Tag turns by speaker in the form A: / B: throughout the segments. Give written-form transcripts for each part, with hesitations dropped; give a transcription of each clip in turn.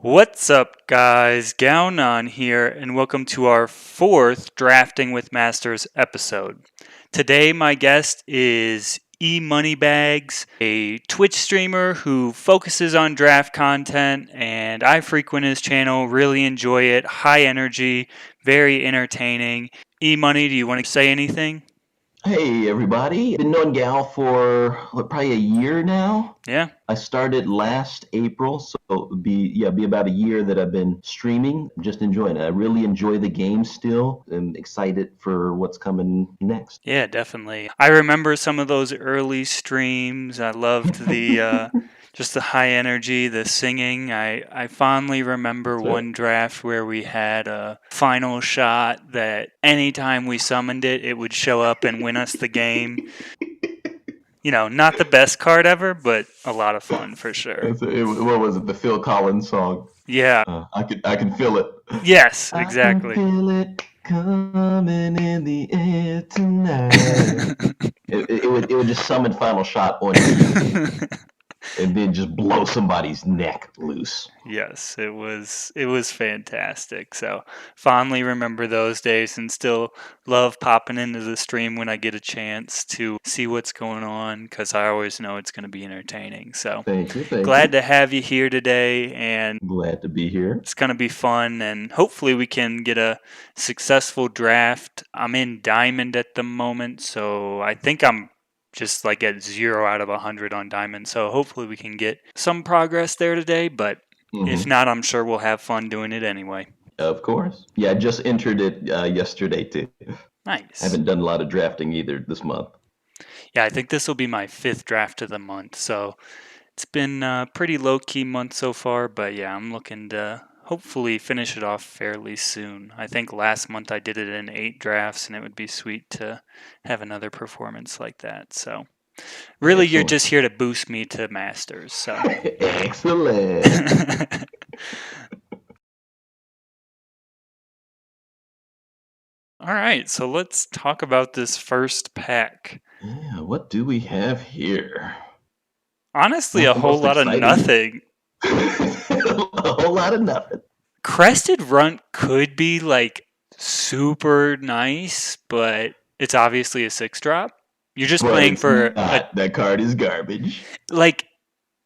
A: What's up, guys? Gaonan here, and welcome to our fourth Drafting with Masters episode. Today, my guest is eMoneybags, a Twitch streamer who focuses on draft content, and I frequent his channel, really enjoy it. High energy, very entertaining. eMoney, do you want to say anything?
B: Hey everybody, been knowing Gal for probably a year now.
A: Yeah.
B: I started last April, so it'll be about a year that I've been streaming. Just enjoying it. I really enjoy the game still. I'm excited for what's coming next.
A: Yeah, definitely. I remember some of those early streams. I loved the just the high energy, the singing. I fondly remember
B: That's right.
A: one draft where we had a final shot that anytime we summoned it, it would show up and win us the game. You know, not the best card ever, but a lot of fun for sure.
B: What was it? The Phil Collins song.
A: Yeah.
B: I can feel it.
A: Yes,
B: I can
A: exactly.
B: feel it coming in the air tonight. It would just summon Final Shot on you and then just blow somebody's neck loose.
A: Yes, it was fantastic. So fondly remember those days and still love popping into the stream when I get a chance to see what's going on because I always know it's going to be entertaining. So
B: Thank you, thank
A: glad
B: you.
A: to have you here today, and
B: Glad to be here.
A: it's going to be fun, and hopefully we can get a successful draft. I'm in Diamond at the moment, so I think I'm just like at 0 out of 100 on Diamond. So hopefully we can get some progress there today, but if
B: Hmm.
A: not, I'm sure we'll have fun doing it anyway.
B: Of course. Yeah, I just entered it yesterday too. I
A: Nice.
B: haven't done a lot of drafting either this month.
A: Yeah, I think this will be my 5th draft of the month. So it's been a pretty low key month so far, but yeah, I'm looking to hopefully finish it off fairly soon. I think last month I did it in 8 drafts, and it would be sweet to have another performance like that. So really, you're
B: Excellent.
A: just here to boost me to Masters. So.
B: Excellent.
A: All right, so let's talk about this first pack.
B: Yeah, what do we have here?
A: Honestly, a
B: Not the
A: whole
B: most
A: lot of
B: exciting.
A: nothing.
B: A whole lot of nothing.
A: Crested Runt could be like super nice, but it's obviously a 6 drop. You're just
B: But
A: playing
B: it's
A: for a
B: not. That card is garbage.
A: like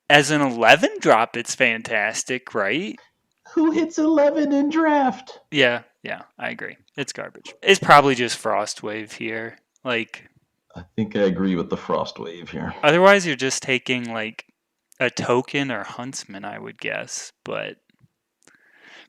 A: as an 11 drop, it's fantastic, right?
B: Who hits 11 in draft?
A: Yeah, I agree. It's garbage. It's probably just Frostwave here. Like
B: I think I agree with the Frost Wave here.
A: otherwise you're just taking like a token or Huntsman, I would guess, but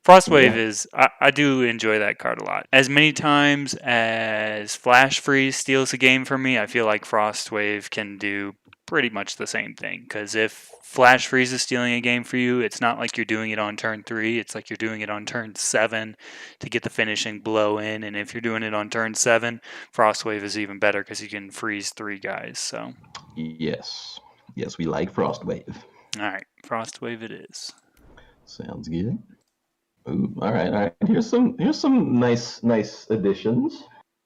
A: Frostwave
B: Yeah.
A: is, I do enjoy that card a lot. As many times as Flash Freeze steals a game from me, I feel like Frostwave can do pretty much the same thing. Because if Flash Freeze is stealing a game for you, it's not like you're doing it on turn 3, it's like you're doing it on turn 7 to get the finishing blow in. And if you're doing it on turn 7, Frostwave is even better because you can freeze 3 guys. So,
B: Yes. Yes, we like Frost Wave.
A: alright, Frostwave it is.
B: Sounds good. Ooh, all right, all right. Here's some nice additions.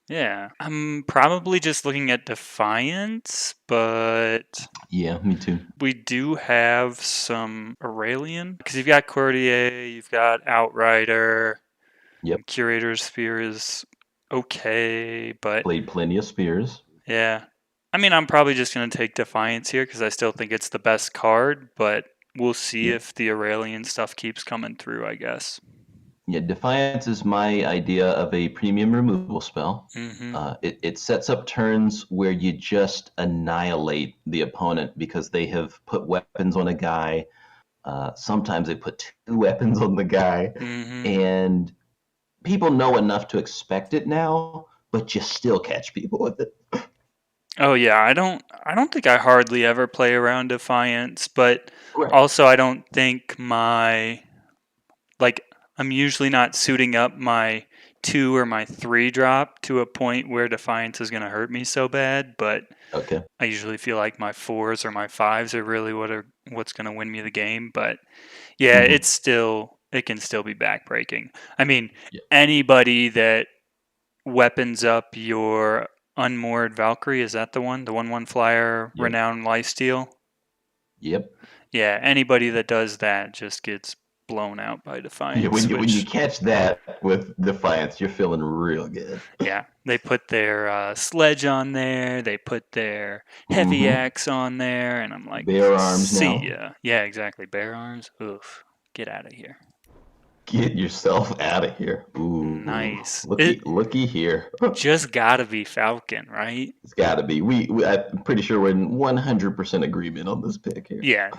A: Yeah, I'm probably just looking at Defiance, but
B: Yeah, me too.
A: we do have some Aurelian. Because you've got Courtier, you've got Outrider,
B: Yep.
A: Curator's Spear is okay, but
B: Played plenty of spears.
A: yeah. I mean, I'm probably just going to take Defiance here because I still think it's the best card, but we'll see
B: Yep.
A: if the Aurelian stuff keeps coming through, I guess.
B: Yeah, Defiance is my idea of a premium removal spell.
A: Mm-hmm.
B: It sets up turns where you just annihilate the opponent because they have put weapons on a guy. Sometimes they put 2 weapons on the guy,
A: Mm-hmm.
B: and people know enough to expect it now, but you still catch people with it.
A: Oh yeah, I don't think I hardly ever play around Defiance, but
B: Right.
A: also I don't think my like I'm usually not suiting up my 2 or my 3 drop to a point where Defiance is going to hurt me so bad, but
B: Okay.
A: I usually feel like my 4s or my 5s are really what's going to win me the game, but yeah,
B: Hmm.
A: it can still be backbreaking. I mean,
B: Yeah.
A: anybody that weapons up your Unmoored Valkyrie, is that the one? The 1/1 flyer,
B: Yep.
A: Renowned Lifesteal?
B: Yep.
A: Yeah, anybody that does that just gets blown out by
B: Yeah,
A: Defiance,
B: when you
A: which,
B: catch that with Defiance, you're feeling real good.
A: yeah, they put their sledge on there, they put their heavy
B: Mm-hmm.
A: axe on there, and I'm like,
B: Bare arms
A: see
B: now.
A: ya. Yeah, exactly. Bare arms. Oof. Get out of here.
B: Get yourself out of here. Ooh,
A: Nice.
B: looky here.
A: Just gotta be Falcon, right?
B: It's got to be. I'm pretty sure we're in 100% agreement on this pick here.
A: Yeah,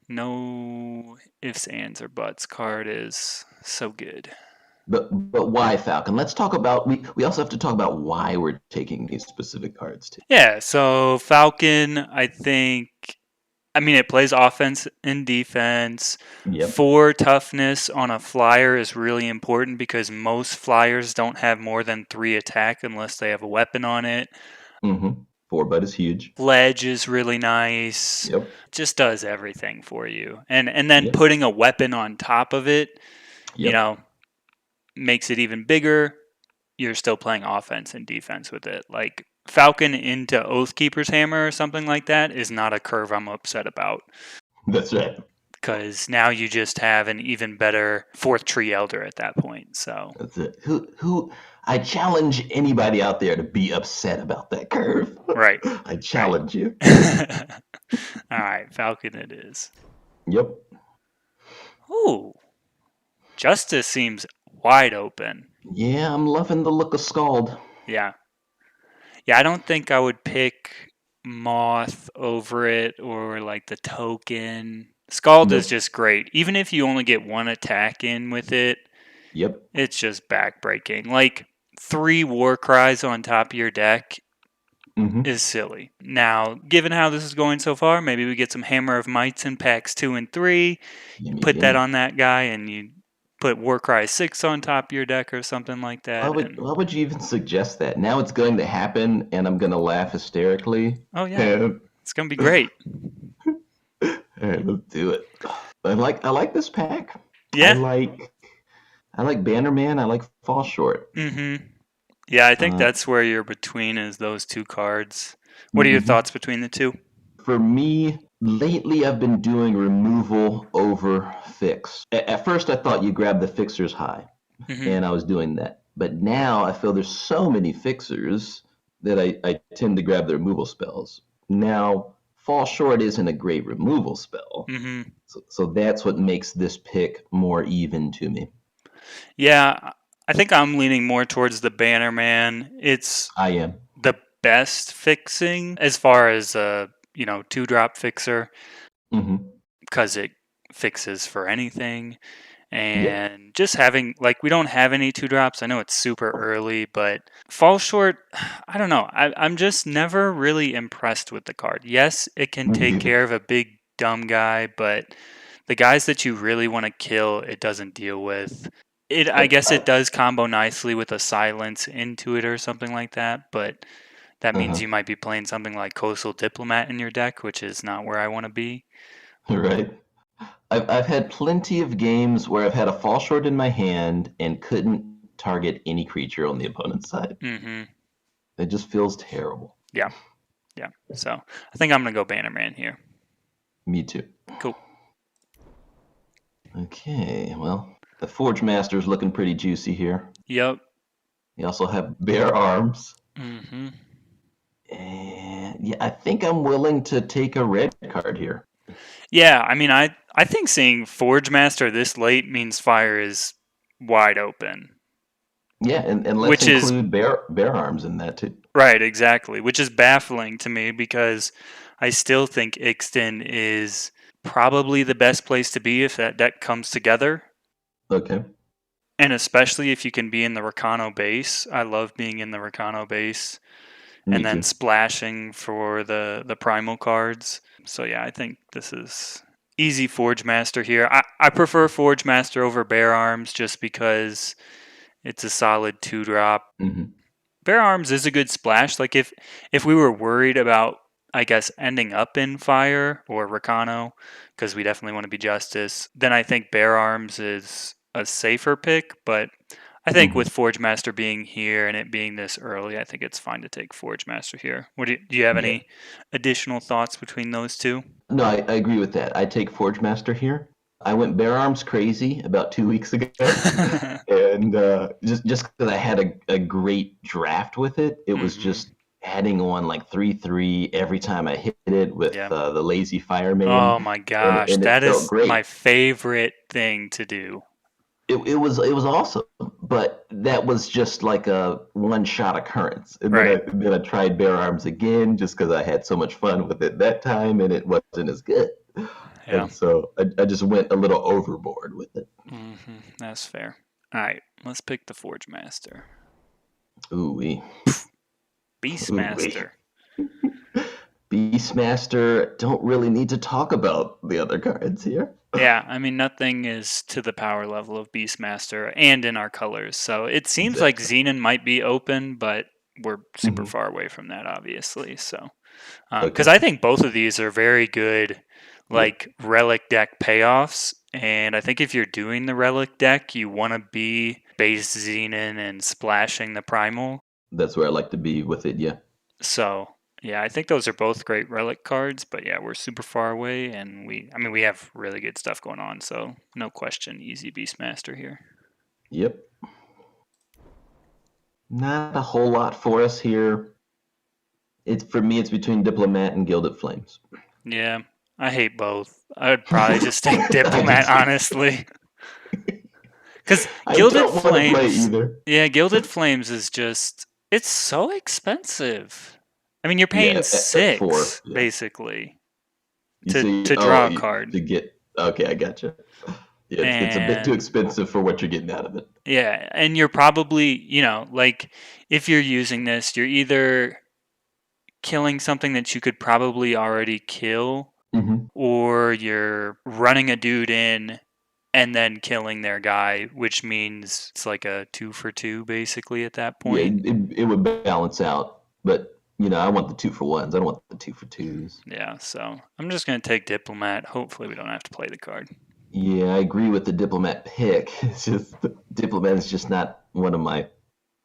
A: no ifs, ands, or buts. Card is so good.
B: But why Falcon? Let's talk about. We also have to talk about why we're taking these specific cards too.
A: Yeah, so Falcon, I mean, it plays offense and defense.
B: Yep.
A: 4 toughness on a flyer is really important because most flyers don't have more than 3 attack unless they have a weapon on it.
B: Mm-hmm. 4 bud is huge.
A: Ledge is really nice.
B: Yep.
A: Just does everything for you. And then
B: Yep.
A: putting a weapon on top of it, you
B: Yep.
A: know, makes it even bigger. You're still playing offense and defense with it. Like Falcon into Oathkeeper's Hammer or something like that is not a curve I'm upset about.
B: That's right.
A: Because now you just have an even better 4th Tree Elder at that point. So
B: That's it. Who? I challenge anybody out there to be upset about that curve.
A: right,
B: I
A: right.
B: challenge you.
A: All right, Falcon it is.
B: Yep.
A: Ooh, Justice seems wide open.
B: Yeah, I'm loving the look of Scald.
A: Yeah, yeah. I don't think I would pick Moth over it or like the token. Scald is
B: Nope.
A: just great. Even if you only get 1 attack in with it,
B: Yep.
A: it's just backbreaking. Like 3 War Cries on top of your deck
B: Mm-hmm.
A: is silly. Now, given how this is going so far, maybe we get some Hammer of Mights in packs 2 and 3. You
B: Gimme,
A: put that
B: gimme.
A: on that guy, and you put Warcry 6 on top of your deck or something like
B: Why
A: that.
B: would
A: And
B: why would you even suggest that? Now it's going to happen, and I'm gonna laugh hysterically.
A: oh yeah,
B: And
A: it's gonna be great.
B: all right, let's do it. I like this pack. I
A: Yeah.
B: like I like Bannerman. I like Fall Short.
A: Mm-hmm. Yeah, I think
B: Uh,
A: that's where you're between is those 2 cards. What are your
B: mhm.
A: thoughts between the two?
B: For me, lately I've been doing removal over fix. At first, I thought you grab the fixers high,
A: Mm-hmm.
B: and I was doing that. But now I feel there's so many fixers that I tend to grab the removal spells. Now, Fall Short isn't a great removal spell,
A: Mm-hmm.
B: so that's what makes this pick more even to me.
A: Yeah, I think I'm leaning more towards the Bannerman. It's
B: I am.
A: the best fixing as far as a 2-drop fixer
B: Mm-hmm.
A: because it fixes for anything.
B: Yep.
A: And just having like we don't have any 2 drops. I know it's super early, but Fall Short, I don't know. I'm just never really impressed with the card. Yes, it can
B: Me
A: take
B: either.
A: care of a big dumb guy, but the guys that you really want to kill, it doesn't deal with. I guess it does combo nicely with a silence into it or something like that, but that means
B: Uh-huh.
A: you might be playing something like Coastal Diplomat in your deck, which is not where I want to be.
B: Right. I've had plenty of games where I've had a fall short in my hand and couldn't target any creature on the opponent's side.
A: Mm-hmm.
B: It just feels terrible.
A: Yeah, yeah. So I think I'm gonna go Bannerman here.
B: Me too.
A: Cool.
B: Okay, well, the Forge Master's looking pretty juicy here.
A: Yep.
B: You also have bare arms.
A: Mm-hmm.
B: And yeah, I think I'm willing to take a red card here.
A: Yeah, I mean, I think seeing Forge Master this late means fire is wide open,
B: Yeah, and let's
A: which is
B: include bare arms in that too.
A: right, exactly, which is baffling to me because I still think Ixton is probably the best place to be if that deck comes together.
B: Okay.
A: And especially if you can be in the Rakano base. I love being in the Rakano base
B: Me
A: and then
B: too.
A: splashing for the primal cards. So yeah, I think this is easy Forge Master here. I prefer Forge Master over Bear Arms just because it's a solid 2-drop.
B: Hmm.
A: Bear Arms is a good splash. Like if we were worried about I guess ending up in Fire or Rakano, because we definitely want to be Justice, then I think Bear Arms is a safer pick. But I think
B: Hmm.
A: with Forge Master being here and it being this early, I think it's fine to take Forge Master here. Do you have
B: Yeah.
A: any additional thoughts between those two?
B: No, I agree with that. I take Forge Master here. I went Bear Arms crazy about 2 weeks ago, and just because I had a great draft with it, it was
A: hmm
B: just adding on like 3/3 every time I hit it with
A: Yeah.
B: the lazy fireman,
A: Oh my
B: and
A: gosh,
B: it
A: that
B: felt
A: is my
B: great.
A: favorite thing to do.
B: It was awesome, but that was just like a one shot occurrence, and then
A: Right.
B: I tried Bear Arms again just because I had so much fun with it that time, and it wasn't as good,
A: Yeah.
B: and so I just went a little overboard with it.
A: That's fair. All right, let's pick the Forge Master.
B: Ooh wee, ooh wee.
A: Beastmaster.
B: Beastmaster, don't really need to talk about the other cards here.
A: Yeah, I mean, nothing is to the power level of Beastmaster and in our colors. So it seems like
B: Exactly.
A: Xenon might be open, but we're super
B: Hmm.
A: far away from that, obviously. So, because
B: Okay.
A: I think both of these are very good,
B: Yep.
A: like relic deck payoffs. And I think if you're doing the relic deck, you want to be base Xenon and splashing the primal.
B: That's where I like to be with it. Yeah.
A: So yeah, I think those are both great relic cards, but yeah, we're super far away, and I mean, we have really good stuff going on. So no question, easy Beastmaster here.
B: Yep. Not a whole lot for us here. It's for me. It's between Diplomat and Gilded Flames.
A: Yeah, I hate both. I would probably just take
B: I do
A: Diplomat,
B: too.
A: honestly, because
B: I
A: Gilded
B: don't want to play
A: Flames.
B: either.
A: Yeah, Gilded Flames is just it's so expensive. I mean, you're paying
B: Yeah, at four.
A: six
B: Yeah.
A: basically
B: You
A: to
B: see,
A: to
B: oh,
A: draw a card,
B: to get. Okay, I gotcha. Yeah, it's a bit too
A: and
B: expensive for what you're getting out of it.
A: yeah, and you're probably, like if you're using this, you're either killing something that you could probably already kill,
B: Hmm.
A: or you're running a dude in and then killing their guy, which means it's like a 2 for 2 basically at that
B: Yeah,
A: point.
B: it would balance out, but I want the 2 for 1s. I don't want the 2 for 2s.
A: Yeah, so I'm just going to take Diplomat. Hopefully, we don't have to play the card.
B: Yeah, I agree with the Diplomat pick. It's just Diplomat is just not one of my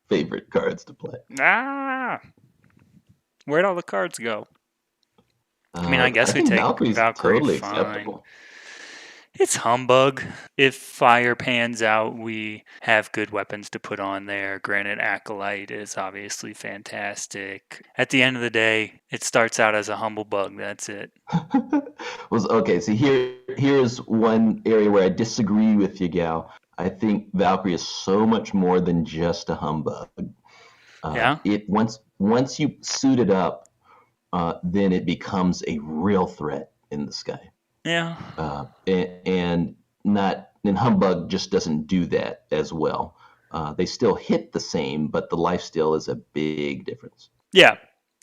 B: favorite cards to play.
A: Ah! Where'd all the cards go? I mean, I
B: I
A: guess we
B: think
A: take
B: Valkyrie's
A: Valkyrie,
B: totally
A: fine.
B: acceptable.
A: It's humbug. If fire pans out, we have good weapons to put on there. Granite Acolyte is obviously fantastic. At the end of the day, it starts out as a humble bug. That's it.
B: Was okay. See, here's one area where I disagree with you, Gal. I think Valkyrie is so much more than just a humbug.
A: Yeah?
B: It once you suit it up, then it becomes a real threat in the sky.
A: Yeah.
B: And not and humbug just doesn't do that as well. They still hit the same, but the lifesteal is a big difference.
A: Yeah.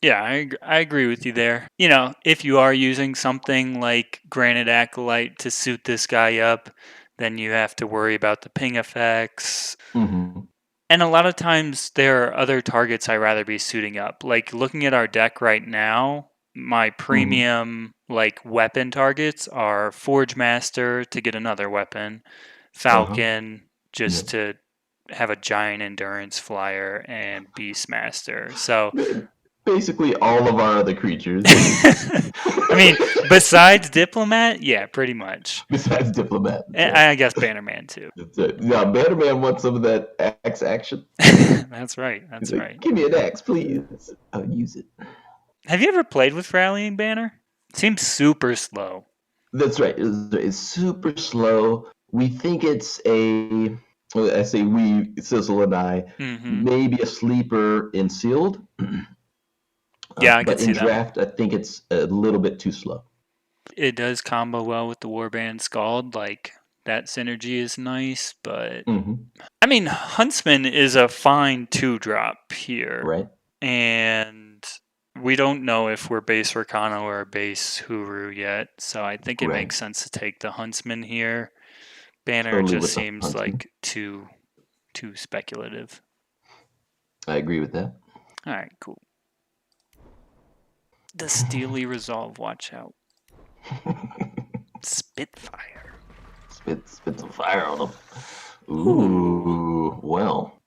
A: Yeah, I agree with you there. If you are using something like Granite Acolyte to suit this guy up, then you have to worry about the ping effects.
B: Hmm.
A: And a lot of times there are other targets I'd rather be suiting up. Like looking at our deck right now, my
B: Hmm.
A: premium like weapon targets are Forge Master to get another weapon,
B: Uh huh.
A: Falcon
B: Yeah.
A: just to have a giant endurance flyer, and Beastmaster. So
B: Basically, all of our other creatures,
A: I mean, besides Diplomat, yeah, pretty much.
B: besides Diplomat. That's
A: And
B: right.
A: I guess Bannerman too.
B: That's it. Yeah, Bannerman wants some of that axe action.
A: That's right.
B: He's
A: That's
B: like,
A: right.
B: "Give me an axe, please. I'll use it."
A: Have you ever played with Rallying Banner? Seems super slow.
B: That's right. It's super slow. We think it's a. Well, I say we, Sizzle and I,
A: Mm-hmm.
B: maybe a sleeper in sealed,
A: Yeah, I could
B: but in
A: see that.
B: draft, I think it's a little bit too slow.
A: It does combo well with the Warband Scald. Like, that synergy is nice, but
B: Hmm.
A: I mean, Huntsman is a fine 2-drop here.
B: Right?
A: And we don't know if we're base Rakano or base Huru yet. So I think it
B: Right.
A: makes sense to take the Huntsman here. Banner
B: Totally
A: just
B: with the
A: seems
B: huntsman.
A: like too speculative.
B: I agree with that.
A: All right, cool. The Steely Resolve, watch out. Spitfire.
B: Spit some fire on them.
A: Ooh.
B: Ooh, well.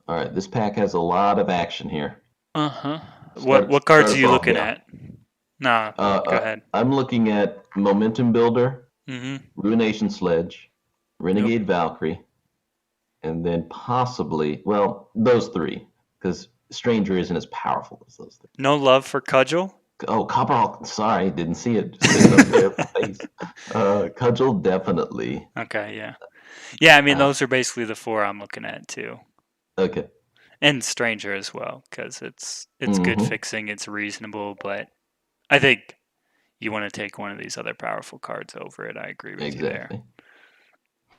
B: All right, this pack has a lot of action here.
A: Uh-huh. What
B: Start
A: what cards are
B: us
A: you
B: off,
A: looking
B: Gal.
A: at? Nah, go ahead.
B: I'm looking at Momentum Builder,
A: Mm-hmm.
B: Ruination Sledge,
A: Nope.
B: Renegade Valkyrie, and then possibly, well, those three, because Stranger isn't as powerful as those three.
A: No love for Cudgel?
B: Oh, Copperhawk, sorry, didn't see it. Just sitting up there. Face. Cudgel, definitely.
A: Okay, yeah. Yeah, I mean,
B: Uh,
A: those are basically the four I'm looking at too.
B: okay.
A: And Stranger as well, because it's good
B: Mm-hmm.
A: fixing, it's reasonable, but I think you want to take one of these other powerful cards over it. I agree with you there.
B: Exactly.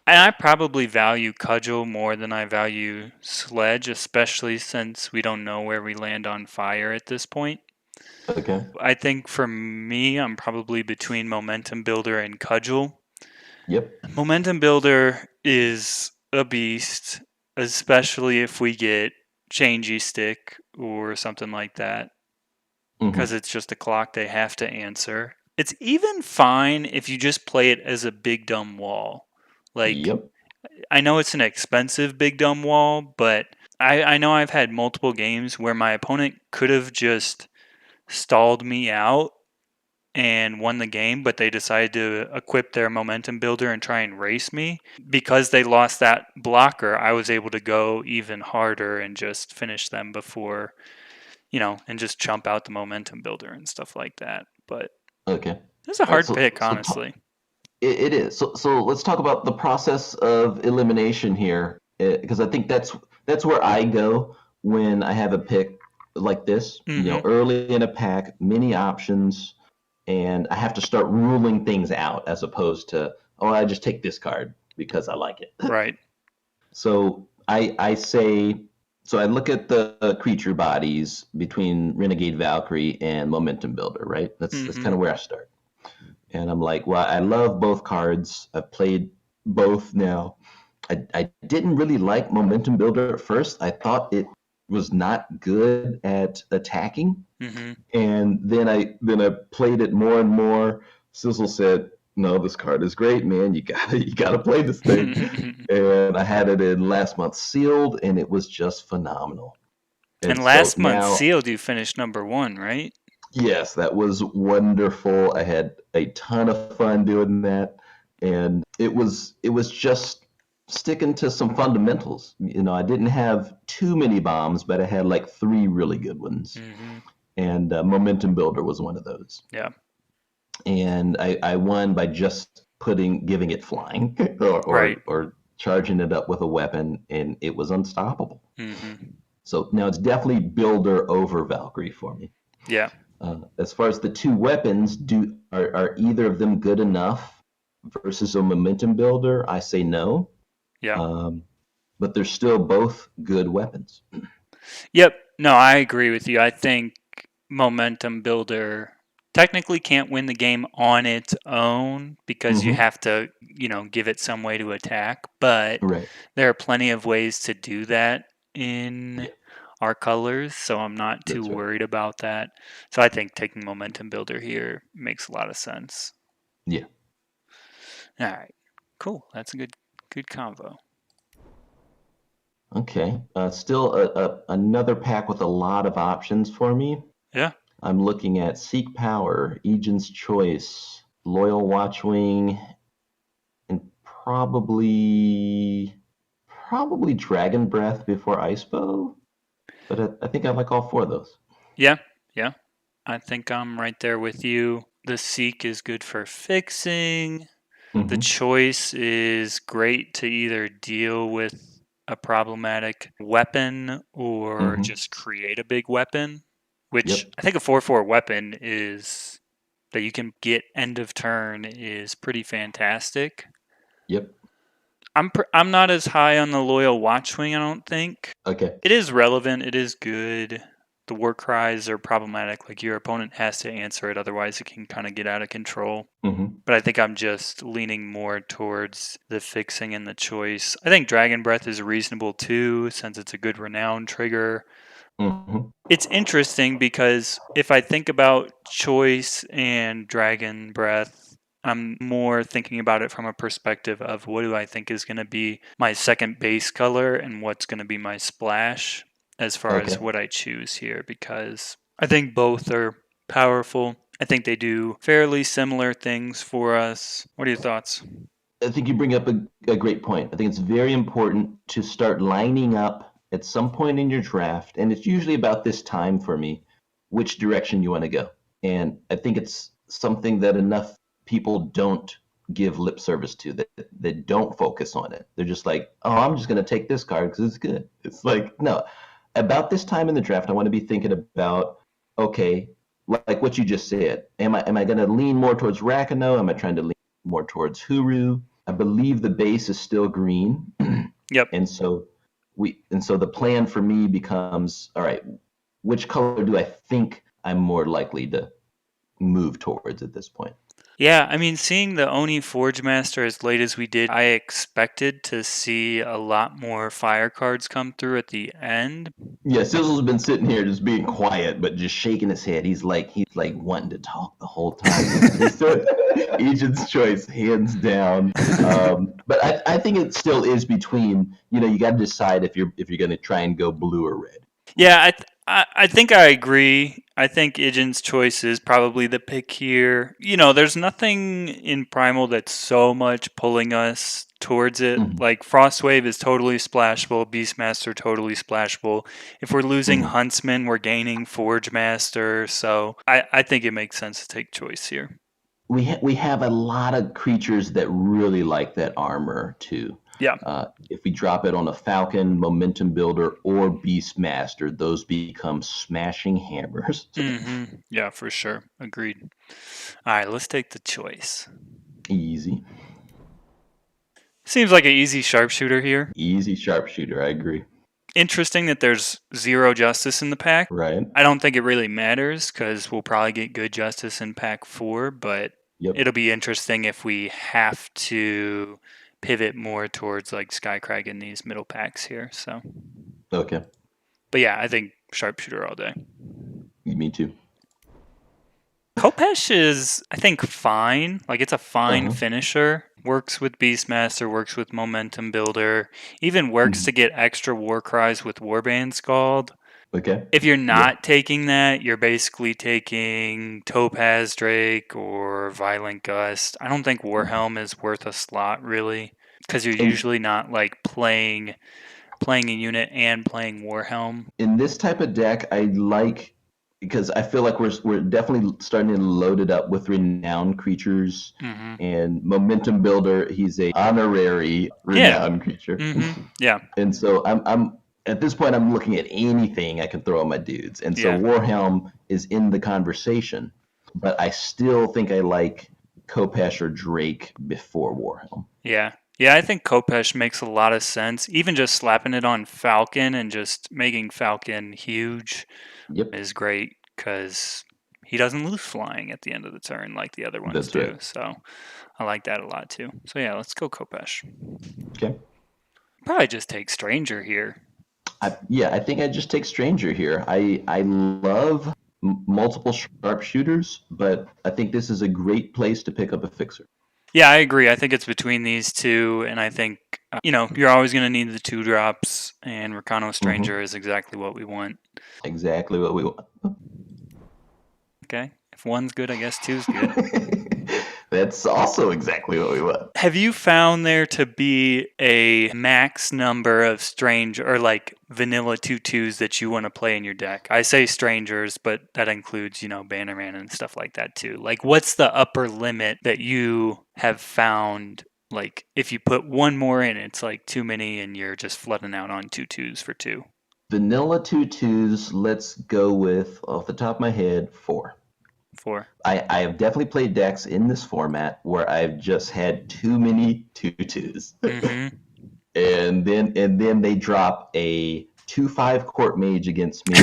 A: And I probably value Cudgel more than I value Sledge, especially since we don't know where we land on fire at this point.
B: Okay.
A: I think for me, I'm probably between Momentum Builder and Cudgel.
B: Yep.
A: Momentum Builder is a beast, especially if we get Changey Stick or something like that, because
B: Mm-hmm.
A: it's just a clock they have to answer. It's even fine if you just play it as a big dumb wall. Like,
B: Yep.
A: I know it's an expensive big dumb wall, but I know I've had multiple games where my opponent could have just stalled me out and won the game, but they decided to equip their momentum builder and try and race me. Because they lost that blocker, I was able to go even harder and just finish them before, and just chump out the momentum builder and stuff like that. But
B: Okay.
A: it's a
B: All right.
A: hard
B: So
A: pick,
B: so
A: honestly.
B: it is. So let's talk about the process of elimination here, because I think that's where I go when I have a pick like this.
A: Mm-hmm.
B: Early in a pack, many options, and I have to start ruling things out as opposed to, oh, I just take this card because I like it.
A: Right.
B: So I say, so I look at the creature bodies between Renegade Valkyrie and Momentum Builder, right? That's
A: Mm-hmm.
B: kind of where I start. And I'm like, well, I love both cards. I've played both now. I didn't really like Momentum Builder at first. I thought it was not good at attacking.
A: Mm-hmm.
B: And then I played it more and more. Sizzle said, "No, this card is great, man. You gotta play this thing." And I had it in last month's sealed, and it was just phenomenal. And
A: And
B: so
A: last month's
B: now,
A: sealed, you finished number one, right?
B: yes, that was wonderful. I had a ton of fun doing that, and it was just sticking to some fundamentals. I didn't have too many bombs, but I had like three really good ones,
A: Mm-hmm.
B: and Momentum Builder was one of those.
A: Yeah.
B: And I won by just giving it flying
A: Right.
B: or charging it up with a weapon, and it was unstoppable.
A: Mm-hmm.
B: So now it's definitely Builder over Valkyrie for me.
A: Yeah.
B: As far as the two weapons, are either of them good enough versus a Momentum Builder? I say no,
A: Yeah.
B: but they're still both good weapons.
A: Yep. No, I agree with you. I think momentum builder technically can't win the game on its own because you
B: Mm-hmm.
A: have to, give it some way to attack, but
B: Right.
A: there are plenty of ways to do that in
B: Yeah,
A: our colors, so I'm not too
B: that's right.
A: worried about that. So I think taking momentum builder here makes a lot of sense.
B: Yeah.
A: All right. Cool. That's a good convo.
B: Okay. Still another pack with a lot of options for me.
A: Yeah.
B: I'm looking at Seek Power, Aegis Choice, Loyal Watchwing, and probably Dragon Breath before Ice Bow. But I think I like all four of those.
A: Yeah. Yeah. I think I'm right there with you. The seek is good for fixing. The
B: Mm-hmm.
A: choice is great to either deal with a problematic weapon or
B: Mm-hmm.
A: just create a big weapon, which
B: Yep.
A: I think a 4/4 weapon is that you can get end of turn is pretty fantastic.
B: Yep.
A: I'm not as high on the loyal watchwing, I don't think.
B: Okay.
A: It is relevant, it is good. The war cries are problematic, like your opponent has to answer it, otherwise it can kind of get out of control.
B: Mm-hmm.
A: But I think I'm just leaning more towards the fixing and the choice. I think Dragon Breath is reasonable too, since it's a good renown trigger.
B: Mm-hmm.
A: It's interesting because if I think about choice and Dragon Breath, I'm more thinking about it from a perspective of what do I think is going to be my second base color and what's going to be my splash as far as
B: Okay.
A: what I choose here, because I think both are powerful. I think they do fairly similar things for us. What are your thoughts?
B: I think you bring up a great point. I think it's very important to start lining up at some point in your draft, and it's usually about this time for me, which direction you want to go. And I think it's something that enough people don't give lip service to, that don't focus on it. They're just like, oh, I'm just going to take this card because it's good. It's like, no, about this time in the draft, I want to be thinking about, okay, like what you just said. Am I going to lean more towards Rakano? Am I trying to lean more towards Huru? I believe the base is still green.
A: Yep.
B: And so the plan for me becomes, all right, which color do I think I'm more likely to move towards at this point?
A: Yeah, I mean, seeing the Oni Forge Master as late as we did, I expected to see a lot more fire cards come through at the end.
B: Yeah, Sizzle's been sitting here just being quiet, but just shaking his head. He's like wanting to talk the whole time. Agent's choice, hands down. But I think it still is between. You got to decide if you're going to try and go blue or red.
A: Yeah, I think I agree. I think Idjin's choice is probably the pick here. There's nothing in Primal that's so much pulling us towards it.
B: Mhm.
A: Like Frostwave is totally splashable, Beastmaster totally splashable. If we're losing
B: Mhm.
A: Huntsman, we're gaining Forge Master. So I think it makes sense to take choice here.
B: We have a lot of creatures that really like that armor too.
A: Yeah.
B: If we drop it on a Falcon, Momentum Builder, or Beastmaster, those become smashing hammers.
A: Yeah, for sure. Agreed. All right, let's take the choice.
B: Easy.
A: Seems like an easy sharpshooter here.
B: Easy sharpshooter, I agree.
A: Interesting that there's 0 justice in the pack.
B: Right?
A: I don't think it really matters because we'll probably get good justice in pack 4, but
B: Yep.
A: it'll be interesting if we have to pivot more towards like Skycrag in these middle packs here. So,
B: Okay.
A: but yeah, I think sharpshooter all day.
B: Me too.
A: Kopesh is, I think, fine. Like, it's a fine
B: Uh-huh.
A: finisher. Works with Beastmaster, works with Momentum Builder, even works
B: Mhm.
A: to get extra war cries with Warband Scald.
B: Okay.
A: If you're
B: Yeah.
A: not taking that, you're basically taking Topaz Drake or Violent Gust. I don't think Warhelm is worth a slot, really, because you're
B: And
A: usually not, like, playing a unit and playing Warhelm.
B: in this type of deck, I like, because I feel like we're definitely starting to load it up with renowned creatures
A: Mm-hmm.
B: and Momentum Builder. He's a honorary
A: Yeah.
B: renowned creature.
A: Mm-hmm. Yeah.
B: And so I'm at this point I'm looking at anything I can throw at my dudes. And so
A: Yeah.
B: Warhelm is in the conversation, but I still think I like Kopesh or Drake before Warhelm.
A: Yeah. Yeah, I think Kopesh makes a lot of sense. Even just slapping it on Falcon and just making Falcon huge
B: Yep.
A: is great because he doesn't lose flying at the end of the turn like the other ones
B: That's
A: do.
B: right.
A: So I like that a lot too. So yeah, let's go Kopesh.
B: Okay.
A: Probably just take Stranger here.
B: I think I just take Stranger here. I love multiple sharpshooters, but I think this is a great place to pick up a fixer.
A: Yeah, I agree. I think it's between these two, and I think you're always going to need the 2 drops, and Rakano Stranger is exactly what we want.
B: Exactly what we want.
A: Okay, if one's good, I guess two's good.
B: That's also exactly what we want.
A: Have you found there to be a max number of strange or like vanilla 2/2s that you want to play in your deck? I say strangers, but that includes, Bannerman and stuff like that too. Like, what's the upper limit that you have found? Like, if you put one more in, it's like too many and you're just flooding out on 2/2s for 2.
B: Vanilla 2/2s, let's go with, off the top of my head, 4.
A: 4.
B: I have definitely played decks in this format where I've just had too many 2/2s.
A: Mm-hmm.
B: and then they drop a 2/5 court mage against me.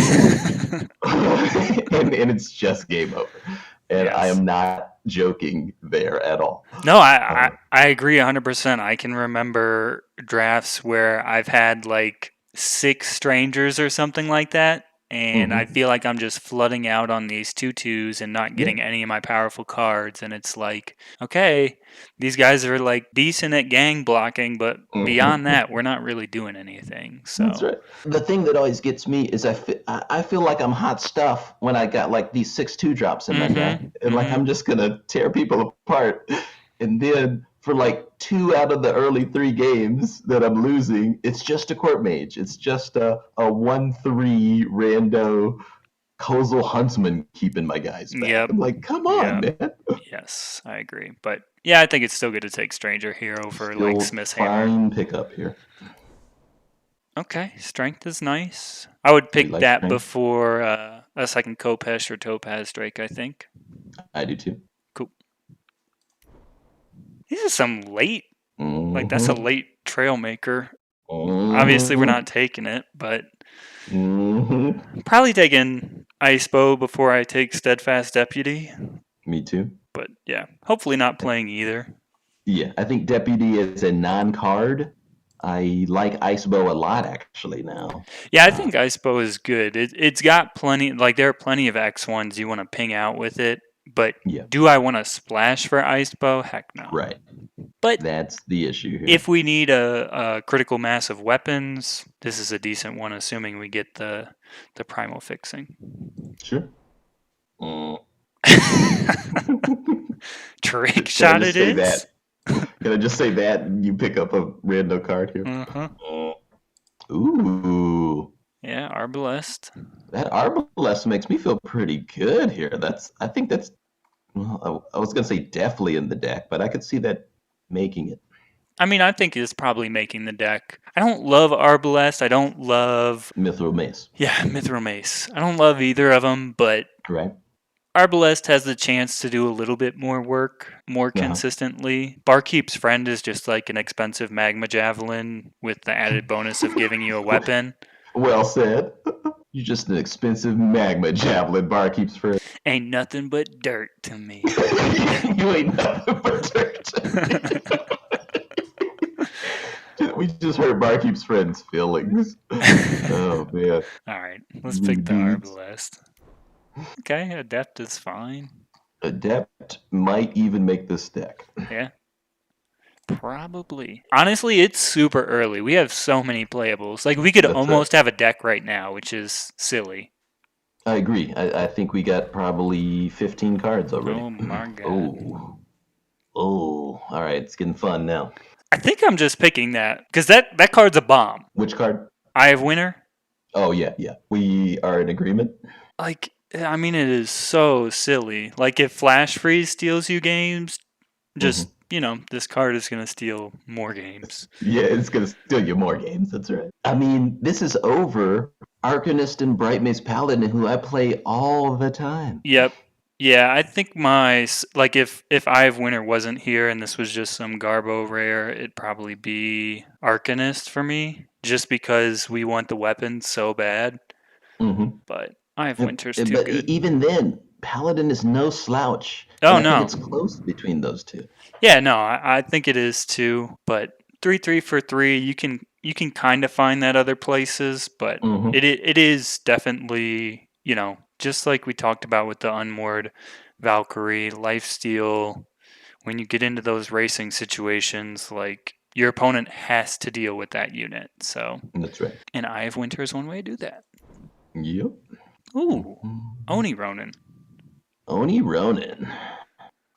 B: and it's just game over. And
A: Yes.
B: I am not joking there at all.
A: No, I agree 100%. I can remember drafts where I've had like 6 strangers or something like that, and I
B: Mm-hmm.
A: feel like I'm just flooding out on these 2/2s and not
B: Yeah.
A: getting any of my powerful cards. And it's like, okay, these guys are like decent at gang blocking, but beyond
B: Mm-hmm.
A: that, we're not really doing anything.
B: That's
A: So,
B: right. The thing that always gets me is I feel like I'm hot stuff when I got like these 6/2 drops in my deck, and like I'm just gonna tear people apart. And then for like 2 out of the early 3 games that I'm losing, it's just a court mage. It's just a 1/3 rando Kozil Huntsman keeping my guys back.
A: yep,
B: I'm like, come on,
A: yep,
B: man.
A: yes, I agree. But yeah, I think it's still good to take Stranger here over like
B: Still
A: Smith's Hammer.
B: fine pickup here.
A: Okay, strength is nice. I would
B: We
A: pick
B: like
A: that
B: strength.
A: before a second Kopesh or Topaz Drake, I think.
B: I do too.
A: Cool. These are some late, like that's a
B: Mm-hmm.
A: late trail maker. Obviously, we're
B: Mm-hmm.
A: not taking it, but
B: Mm-hmm.
A: probably taking Icebo before I take Steadfast Deputy.
B: Me too.
A: But yeah, hopefully not playing either.
B: Yeah, I think Deputy is a non-card. I like Icebow a lot actually now.
A: Yeah, I think Icebo is good. It's got plenty, like there are plenty of X1s you want to ping out with it, but
B: Yeah,
A: do I want to splash for Icebo? Heck no.
B: right.
A: But
B: That's the issue here.
A: if we need a critical mass of weapons, this is a decent one, assuming we get the primal fixing.
B: Sure. Mm.
A: Trick
B: Can I
A: shot
B: just
A: it
B: say
A: is.
B: that? Can I just say that and you pick up a random card here?
A: Uh-huh.
B: Mm. Ooh,
A: Yeah, Arbalest.
B: that Arbalest makes me feel pretty good here. I think that's, well, I was gonna say definitely in the deck, but I could see that making it.
A: I mean, I think it's probably making the deck. I don't love Arbalest. I don't love,
B: Mithril Mace,
A: yeah, Mithril Mace. I don't love either of them, but
B: right?
A: Arbalest has the chance to do a little bit more work more
B: Uh-huh.
A: consistently. Barkeep's Friend is just like an expensive magma javelin with the added bonus of giving you a weapon.
B: Well said. You're just an expensive magma javelin barkeep's friend.
A: Ain't nothing but dirt to me.
B: You ain't nothing but dirt. We just hurt barkeep's friend's feelings. Oh man.
A: All right, let's
B: Rude
A: pick the
B: dudes.
A: Arbalest. Okay, Adept is fine.
B: Adept might even make this deck.
A: Yeah, probably. Honestly, it's super early. We have so many playables. Like, we could
B: That's right.
A: almost have a deck right now, which is silly.
B: I agree. I think we got probably 15 cards already.
A: Oh my god.
B: Oh. Oh. All right. It's getting fun now.
A: I think I'm just picking that because that card's a bomb.
B: Which card?
A: Eye of Winter.
B: Oh, yeah, yeah. We are in agreement.
A: Like, I mean, it is so silly. Like, if Flash Freeze steals you games, just, this card is going to steal more games.
B: Yeah, it's going to steal you more games. That's right. I mean, this is over Arcanist and Bright Mace Paladin, who I play all the time.
A: Yep. Yeah, I think like, if Eye of Winter wasn't here and this was just some Garbo rare, it'd probably be Arcanist for me, just because we want the weapons so bad.
B: Mm-hmm.
A: But Eye of Winter's too
B: But
A: good.
B: even then, Paladin is no slouch.
A: Oh,
B: And I think
A: no.
B: it's close between those two.
A: Yeah, no, I think it is too. But 3/3 for 3, you can kind of find that other places, but
B: Mhm.
A: it is definitely, just like we talked about with the Unmoored Valkyrie, Lifesteal. When you get into those racing situations, like, your opponent has to deal with that unit. So,
B: That's right.
A: and Eye of Winter is one way to do that.
B: Yep.
A: Ooh,
B: Mhm.
A: Oni Ronin.
B: Oni Ronin.